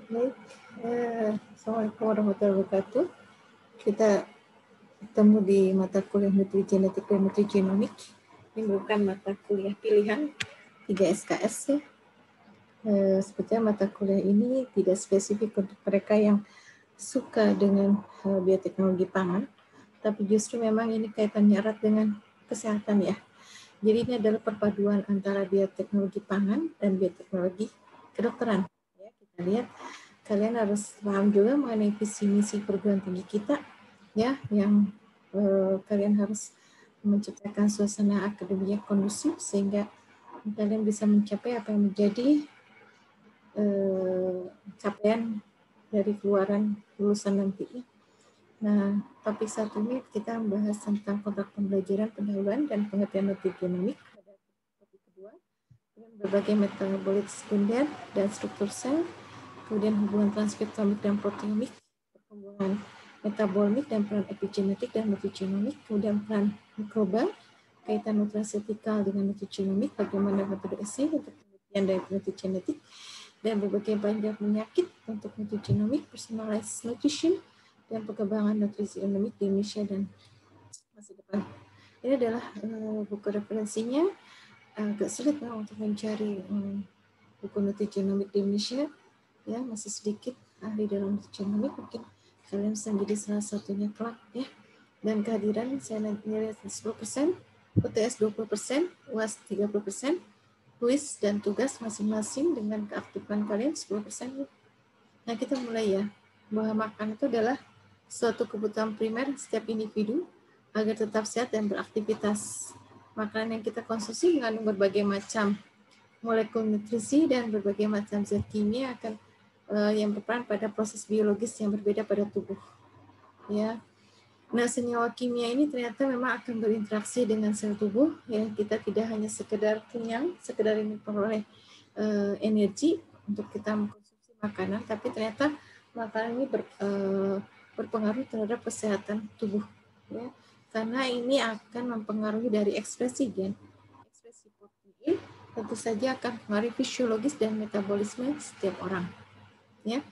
Baik, Assalamualaikum warahmatullahi wabarakatuh. Kita ketemu di mata kuliah Nutrigenetik dan Nutrigenomik. Ini merupakan mata kuliah pilihan 3 SKS ya. Sebetulnya mata kuliah ini tidak spesifik untuk mereka yang suka dengan bioteknologi pangan, tapi justru memang ini kaitannya erat dengan kesehatan ya. Jadi ini adalah perpaduan antara bioteknologi pangan dan bioteknologi kedokteran. Ya, kita lihat kalian harus paham juga mengenai visi misi perguruan tinggi kita ya, yang kalian harus menciptakan suasana akademik kondusif sehingga kalian bisa mencapai apa yang menjadi capaian dari keluaran lulusan nanti. Nah, topik satu ini kita membahas tentang kontrak pembelajaran pendahuluan dan pengertian nutrigenomik pada topik kedua, dengan berbagai metabolit sekunder dan struktur sel, kemudian hubungan transkriptomik dan proteomik, perkembangan metabolik dan peran epigenetik dan nutrigenomik, kemudian peran mikroba, kaitan nutrasetikal dengan nutrigenomik, bagaimana metode assay untuk penelitian dari nutrigenetik, dan berbagai banyak penyakit untuk nutrigenomik, personalized nutrition, dan perkembangan nutrigenomik di Indonesia dan masa depan. Ini adalah buku referensinya. Agak sulit untuk mencari buku nutrigenomik di Indonesia. Ya, masih sedikit ahli dalam nutrigenomik, mungkin kalian bisa menjadi salah satunya kelak ya. Dan kehadiran saya nilai 10%, UTS 20%, UAS 30%, kuis dan tugas masing-masing dengan keaktifan kalian 10%. Nah, kita mulai ya, bahwa makan itu adalah suatu kebutuhan primer setiap individu agar tetap sehat dan beraktivitas. Makanan yang kita konsumsi mengandung berbagai macam molekul nutrisi dan berbagai macam zat kimia akan yang berperan pada proses biologis yang berbeda pada tubuh. Ya, nah senyawa kimia ini ternyata memang akan berinteraksi dengan sel tubuh. Ya, kita tidak hanya sekedar kenyang, sekedar ini memperoleh energi untuk kita mengkonsumsi makanan, tapi ternyata makanan ini berpengaruh terhadap kesehatan tubuh. Ya, karena ini akan mempengaruhi dari ekspresi gen, ekspresi protein, tentu saja akan mempengaruhi fisiologis dan metabolisme setiap orang. Ya,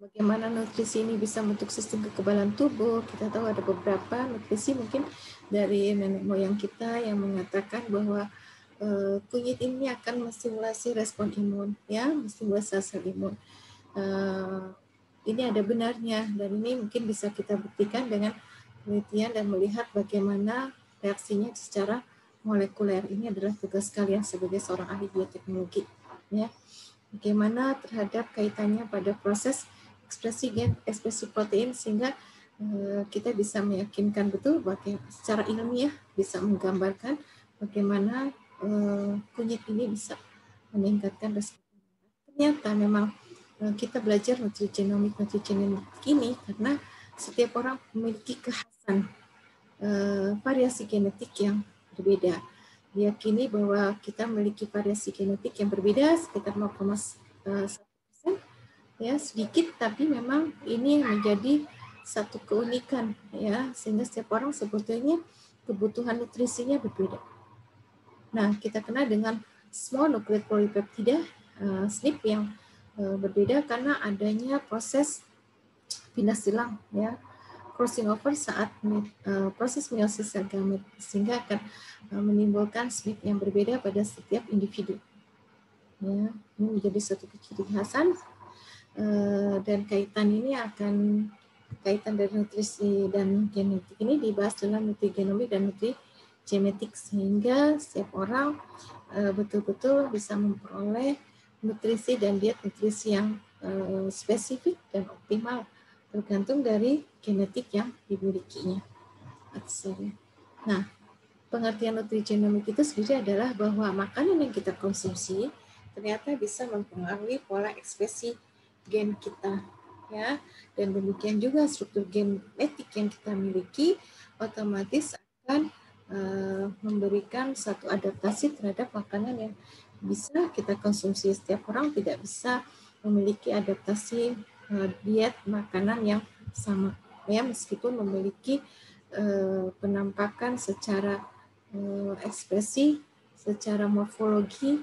bagaimana nutrisi ini bisa membentuk sistem kekebalan tubuh? Kita tahu ada beberapa nutrisi mungkin dari nenek moyang kita yang mengatakan bahwa kunyit ini akan menstimulasi respon imun, ya, menstimulasi sel imun. Ini ada benarnya, dan ini mungkin bisa kita buktikan dengan penelitian dan melihat bagaimana reaksinya secara molekuler. Ini adalah tugas kalian sebagai seorang ahli bioteknologi, ya. Bagaimana terhadap kaitannya pada proses ekspresi gen, ekspresi protein, sehingga kita bisa meyakinkan betul bahwa secara ilmiah bisa menggambarkan bagaimana kunyit ini bisa meningkatkan respon. Ternyata memang kita belajar nutrigenomik ini karena setiap orang memiliki kekhasan variasi genetik yang berbeda. Diyakini bahwa kita memiliki variasi genetik yang berbeda sekitar 0,1%, ya, sedikit, tapi memang ini menjadi satu keunikan ya, sehingga setiap orang sebetulnya kebutuhan nutrisinya berbeda. Nah, kita kenal dengan small nuclear polypeptida SNP yang berbeda karena adanya proses pindah silang ya, crossing over saat proses meiosis sel gamet, sehingga akan menimbulkan SNP yang berbeda pada setiap individu. Ya, ini menjadi suatu ciri khasan dan kaitan ini akan kaitan dari nutrisi dan genetik ini dibahas dalam nutrigenomik dan nutrigenetik, sehingga setiap orang betul-betul bisa memperoleh nutrisi dan diet nutrisi yang spesifik dan optimal tergantung dari genetik yang dimilikinya. Nah, pengertian nutrigenomik itu sendiri adalah bahwa makanan yang kita konsumsi ternyata bisa mempengaruhi pola ekspresi gen kita, ya, dan demikian juga struktur genetik yang kita miliki otomatis akan memberikan satu adaptasi terhadap makanan yang bisa kita konsumsi. Setiap orang tidak bisa memiliki adaptasi diet makanan yang sama, ya, meskipun memiliki penampakan secara ekspresi, secara morfologi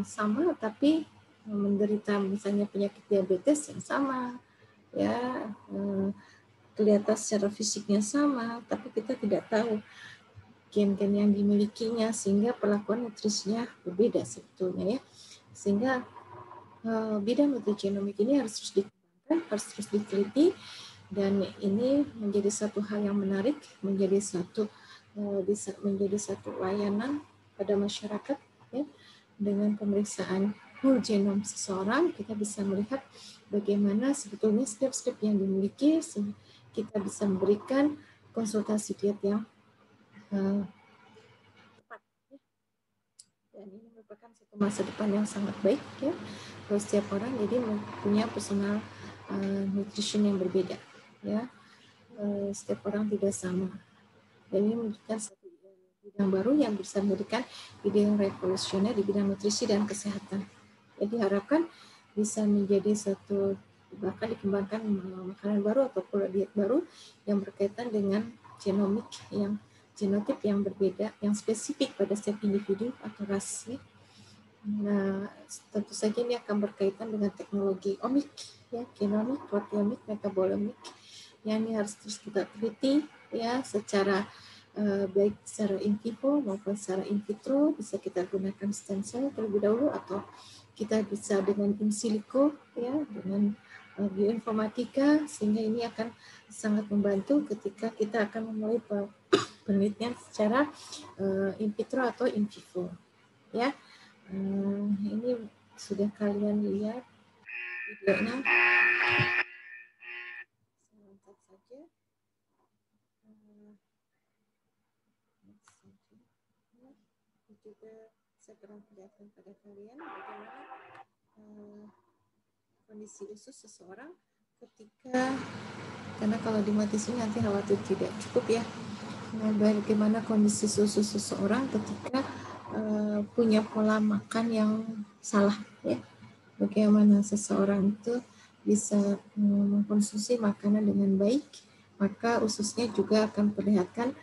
sama, tapi menderita misalnya penyakit diabetes yang sama, ya, kelihatan secara fisiknya sama, tapi kita tidak tahu gen-gen yang dimilikinya, sehingga perlakuan nutrisinya berbeda sebetulnya ya. Sehingga bidang nutrigenomik ini harus terus dikembangkan, harus terus diteliti, dan ini menjadi satu hal yang menarik, menjadi satu bisa menjadi satu layanan pada masyarakat ya. Dengan pemeriksaan whole genome seseorang, kita bisa melihat bagaimana sebetulnya step-step yang dimiliki, kita bisa memberikan konsultasi diet yang tepat. Dan ini merupakan satu masa depan yang sangat baik ya, kalau setiap orang jadi punya personal nutrition yang berbeda ya. Setiap orang tidak sama. Dan ini menunjukkan satu bidang baru yang bisa memberikan ide yang revolusioner di bidang nutrisi dan kesehatan. Jadi diharapkan bisa menjadi satu, bahkan dikembangkan makanan baru atau pola diet baru yang berkaitan dengan genomik, yang genotip yang berbeda, yang spesifik pada setiap individu atau ras. Nah, tentu saja ini akan berkaitan dengan teknologi omik, ya, genomik, proteomik, metabolomik, yang ini harus terus kita teliti, ya, secara baik secara in vivo maupun secara in vitro. Bisa kita gunakan stem cell terlebih dahulu, atau kita bisa dengan in silico ya, dengan bioinformatika, sehingga ini akan sangat membantu ketika kita akan memulai penelitian secara in vitro atau in vivo ya. Ini sudah kalian lihat videonya, saya angkat saja. Juga saya pernah perlihatkan pada kalian bagaimana kondisi usus seseorang ketika, karena kalau di mati sini nanti khawatir tidak cukup ya. Nah, bagaimana kondisi usus seseorang ketika punya pola makan yang salah ya. Bagaimana seseorang itu bisa mengkonsumsi makanan dengan baik, maka ususnya juga akan perlihatkan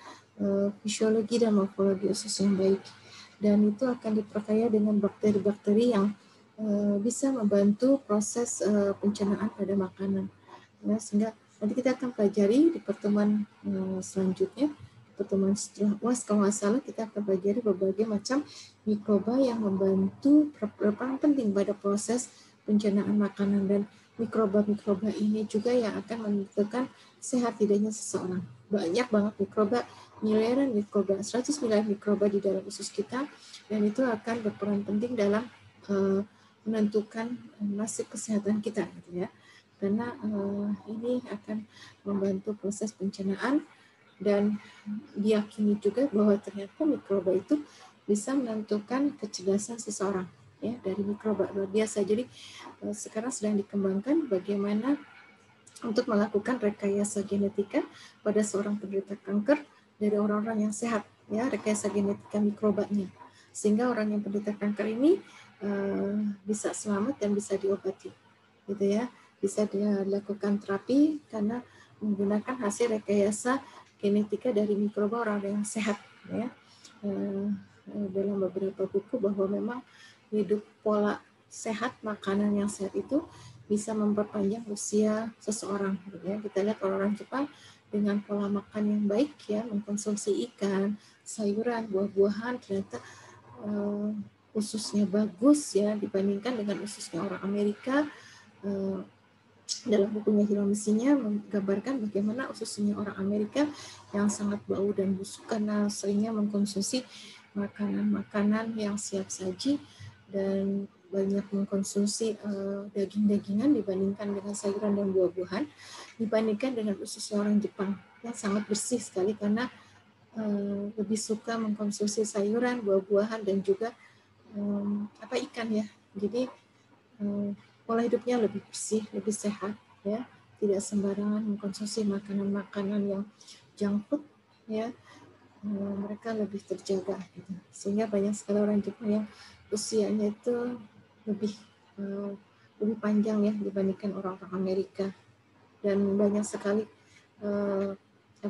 fisiologi dan morfologi usus yang baik. Dan itu akan diperkaya dengan bakteri-bakteri yang bisa membantu proses pencernaan pada makanan. Ya, sehingga nanti kita akan pelajari di pertemuan selanjutnya, pertemuan setelah UAS kalau nggak salah, kita akan pelajari berbagai macam mikroba yang membantu berperan penting pada proses pencernaan makanan, dan mikroba-mikroba ini juga yang akan menentukan sehat tidaknya seseorang. Banyak banget mikroba, miliaran mikroba, 100 miliar mikroba di dalam usus kita, dan itu akan berperan penting dalam menentukan nasib kesehatan kita gitu ya. Karena ini akan membantu proses pencernaan, dan diyakini juga bahwa ternyata mikroba itu bisa menentukan kecerdasan seseorang ya, dari mikroba luar biasa. Jadi sekarang sedang dikembangkan bagaimana untuk melakukan rekayasa genetika pada seorang penderita kanker dari orang-orang yang sehat ya, rekayasa genetika mikrobanya, sehingga orang yang penderita kanker ini bisa selamat dan bisa diobati gitu ya, bisa dilakukan terapi karena menggunakan hasil rekayasa genetika dari mikroba orang yang sehat ya. Dalam beberapa buku bahwa memang hidup pola sehat, makanan yang sehat itu bisa memperpanjang usia seseorang ya. Kita lihat orang Jepang dengan pola makan yang baik ya, mengkonsumsi ikan, sayuran, buah-buahan, ternyata ususnya bagus ya dibandingkan dengan ususnya orang Amerika. Dalam bukunya Hiromisinya menggambarkan bagaimana ususnya orang Amerika yang sangat bau dan busuk karena seringnya mengkonsumsi makanan-makanan yang siap saji dan banyak mengkonsumsi daging-dagingan dibandingkan dengan sayuran dan buah-buahan, dibandingkan dengan ususnya orang Jepang yang sangat bersih sekali karena lebih suka mengkonsumsi sayuran, buah-buahan, dan juga ikan ya. Jadi pola hidupnya lebih bersih, lebih sehat ya, tidak sembarangan mengkonsumsi makanan-makanan yang junk food ya. Mereka lebih terjaga gitu. Sehingga banyak sekali orang Jepang yang usianya itu lebih panjang ya dibandingkan orang-orang Amerika, dan banyak sekali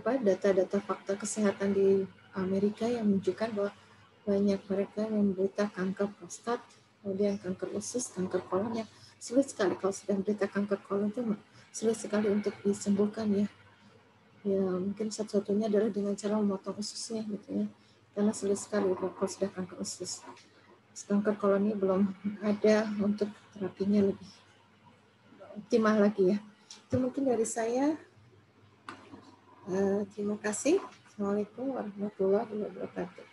data-data fakta kesehatan di Amerika yang menunjukkan bahwa banyak mereka yang menderita kanker prostat kemudian kanker usus, kanker kolon yang sulit sekali kalau sudah menderita kanker kolon itu sulit sekali untuk disembuhkan ya. Ya mungkin satu-satunya adalah dengan cara memotong ususnya gitu ya, karena sulit sekali kalau sudah kanker usus. Kanker kolon ini belum ada untuk terapinya lebih optimal lagi ya. Itu mungkin dari saya. Terima kasih. Assalamualaikum warahmatullahi wabarakatuh.